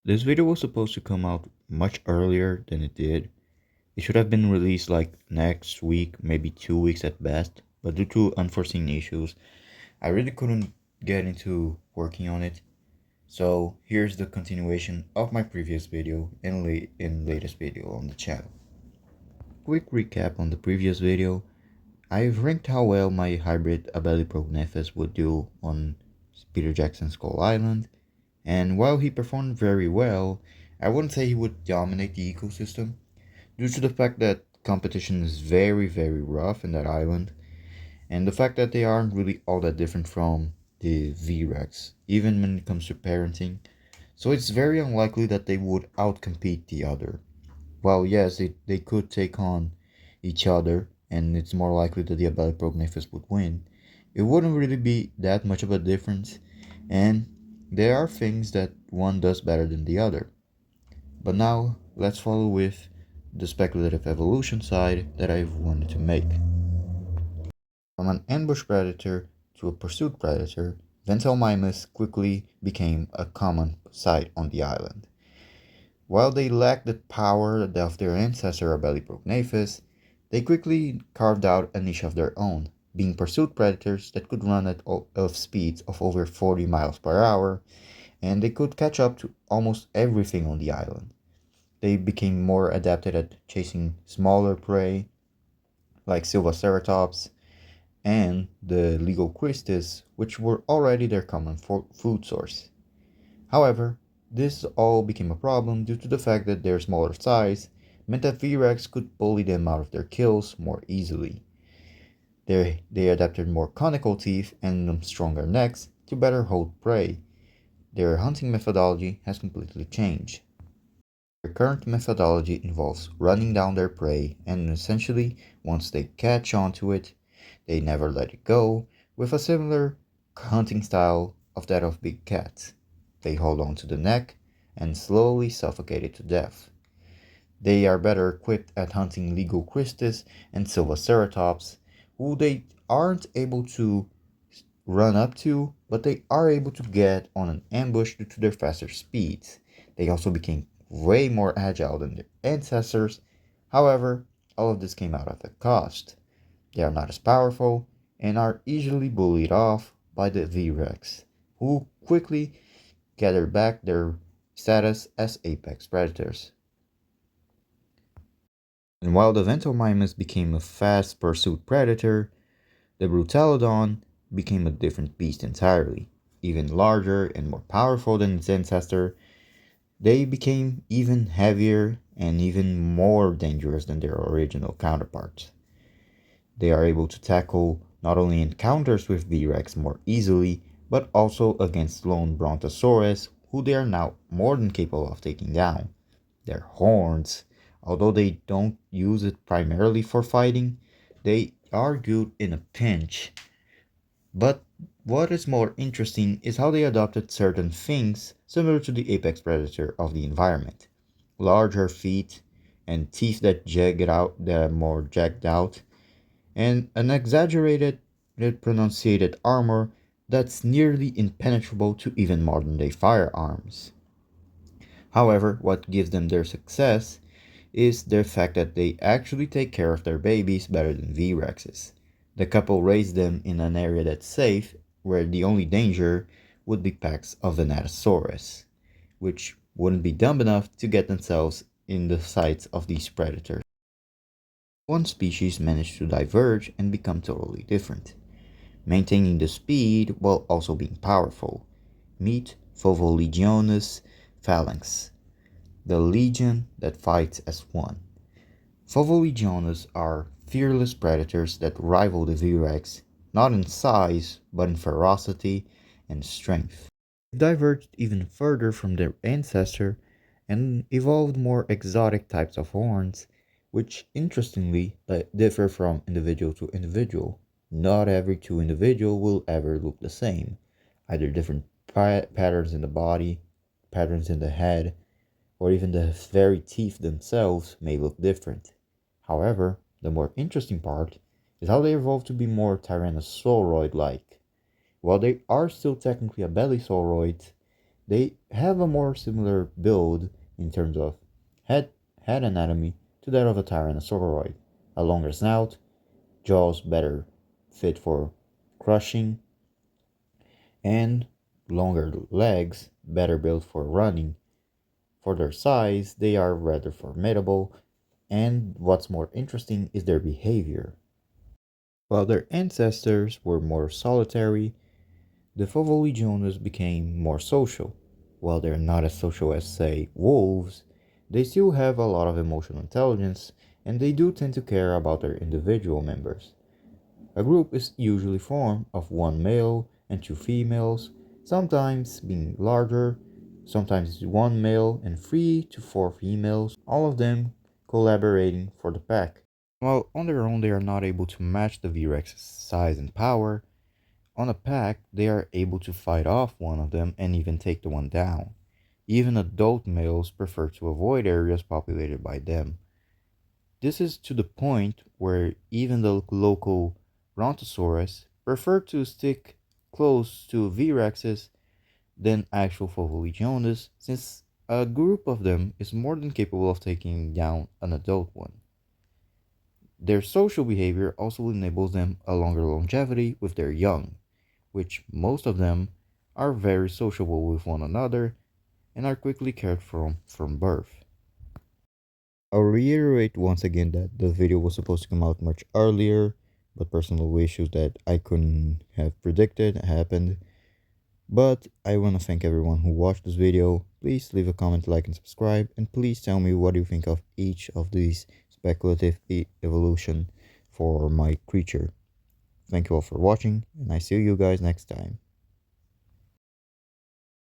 This video was supposed to come out much earlier than it did. It should have been released like next week, maybe 2 weeks at best, but due to unforeseen issues, I really couldn't get into working on it. So here's the continuation of my previous video and latest video on the channel. Quick recap on the previous video. I've ranked how well my hybrid Abelisaurid would do on Peter Jackson's Skull Island, and while he performed very well, I wouldn't say he would dominate the ecosystem, due to the fact that competition is very rough in that island, and the fact that they aren't really all that different from the V-Rex, even when it comes to parenting, so it's very unlikely that they would outcompete the other. While yes, they could take on each other, and it's more likely that the Abelisaurid would win, it wouldn't really be that much of a difference, and there are things that one does better than the other. But now, let's follow with the speculative evolution side that I've wanted to make. From an ambush predator to a pursuit predator, Ventelmimus quickly became a common sight on the island. While they lacked the power of their ancestor Abelisaurid, they quickly carved out a niche of their own, being pursuit predators that could run at speeds of over 40 miles per hour, and they could catch up to almost everything on the island. They became more adapted at chasing smaller prey, like Silvaceratops and the Liguocristis, which were already their common food source. However, this all became a problem due to the fact that their smaller size meant that V-Rex could bully them out of their kills more easily. They adapted more conical teeth and stronger necks to better hold prey. Their hunting methodology has completely changed. Their current methodology involves running down their prey, and essentially, once they catch onto it, they never let it go, with a similar hunting style of that of big cats. They hold on to the neck and slowly suffocate it to death. They are better equipped at hunting Liguocristis and Silvaceratops, who they aren't able to run up to, but they are able to get on an ambush due to their faster speeds. They also became way more agile than their ancestors. However, all of this came out at a cost. They are not as powerful and are easily bullied off by the V-Rex, who quickly gathered back their status as apex predators. And while the Ventomimus became a fast pursuit predator, the Brutalodon became a different beast entirely. Even larger and more powerful than its ancestor, they became even heavier and even more dangerous than their original counterparts. They are able to tackle not only encounters with V-Rex more easily, but also against lone Brontosaurus, who they are now more than capable of taking down. Their horns, although they don't use it primarily for fighting, they are good in a pinch. But what is more interesting is how they adopted certain things similar to the apex predator of the environment. Larger feet and teeth that that are more jagged out, and an exaggerated pronunciated armor that's nearly impenetrable to even modern day firearms. However, what gives them their success is the fact that they actually take care of their babies better than V-Rexes. The couple raised them in an area that's safe, where the only danger would be packs of Venatosaurus, which wouldn't be dumb enough to get themselves in the sights of these predators. One species managed to diverge and become totally different, maintaining the speed while also being powerful. Meet Fovolegionus phalanx, the legion that fights as one. Fovolegionus are fearless predators that rival the V-Rex, not in size, but in ferocity and strength. They diverged even further from their ancestor and evolved more exotic types of horns, which interestingly differ from individual to individual. Not every two individual will ever look the same. Either different patterns in the body, patterns in the head, or even the very teeth themselves may look different. However, the more interesting part is how they evolved to be more Tyrannosauroid-like. While they are still technically Abelisauroids, They have a more similar build in terms of head, head anatomy to that of a tyrannosauroid. A longer snout, jaws better fit for crushing, and longer legs better built for running. For their size, they are rather formidable, and what's more interesting is their behavior. While their ancestors were more solitary, the Fovolegiones became more social. While they're not as social as, say, wolves, they still have a lot of emotional intelligence and they do tend to care about their individual members. A group is usually formed of one male and two females, sometimes being larger, sometimes it's one male and three to four females, all of them collaborating for the pack. While on their own they are not able to match the V-Rex's size and power, on a pack they are able to fight off one of them and even take the one down. Even adult males prefer to avoid areas populated by them. This is to the point where even the local Brontosaurus prefer to stick close to V-Rexes than actual Fovolegiones, since a group of them is more than capable of taking down an adult one. Their social behavior also enables them a longer longevity with their young, which most of them are very sociable with one another and are quickly cared for from birth. I'll reiterate once again that the video was supposed to come out much earlier, but personal issues that I couldn't have predicted happened. But I want to thank everyone who watched this video. Please leave a comment, like, and subscribe, and please tell me what you think of each of these speculative evolution for my creature. Thank you all for watching, and I see you guys next time.